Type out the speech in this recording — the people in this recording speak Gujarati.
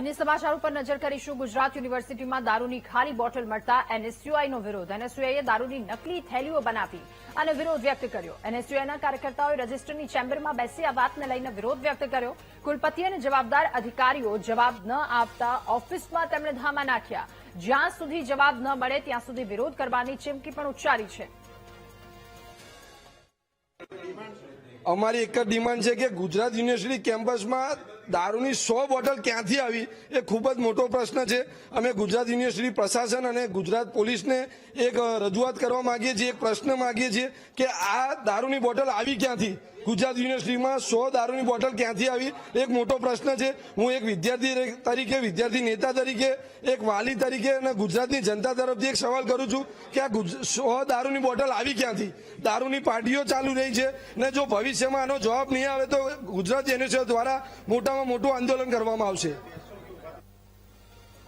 अन्य समाचारों पर नजर કરીશું। ગુજરાત યુનિવર્સિટીમાં દારૂની ખાલી બોટલ મળતા એનએસયુઆઈનો વિરોધ। એનએસયુઆઈએ દારૂની નકલી થેલીઓ બનાવી અને વિરોધ વ્યક્ત કર્યો। એનએસયુઆઈના કાર્યકર્તાઓએ રજિસ્ટરની ચેમ્બરમાં બેસી આ વાતને લઈને વિરોધ વ્યક્ત કર્યો। કુલપતિ અને જવાબદાર અધિકારીઓ જવાબ ન આપતા ઓફિસમાં તેમણે ધામા નાખ્યા। જ્યાં સુધી જવાબ ન મળે ત્યાં સુધી વિરોધ કરવાની ચીમકી પણ ઉચ્ચારી છે। અમારી એક જ ડિમાન્ડ છે કે ગુજરાત યુનિવર્સિટી કેમ્પસમાં દારૂની 100 બોટલ ક્યાંથી આવી એ ખૂબ જ મોટો પ્રશ્ન છે। અમે ગુજરાત યુનિવર્સિટી પ્રશાસન અને ગુજરાત પોલીસને એક રજૂઆત કરવા માંગીએ છીએ, એક પ્રશ્ન માંગીએ છીએ કે આ દારૂની બોટલ આવી ક્યાંથી, ગુજરાત યુનિવર્સિટીમાં 100 દારૂની બોટલ ક્યાંથી આવી એક મોટો પ્રશ્ન છે। હું એક વિદ્યાર્થી તરીકે, વિદ્યાર્થી નેતા તરીકે, એક વાલી તરીકે અને ગુજરાતની જનતા તરફથી એક સવાલ કરું છું કે આ 100 દારૂની બોટલ આવી ક્યાંથી। દારૂની પાર્ટીઓ ચાલુ રહી છે ને જો ભવિષ્યમાં આનો જવાબ નહીં આવે તો ગુજરાત યુનિવર્સિટી દ્વારા મોટામાં મોટું આંદોલન કરવામાં આવશે।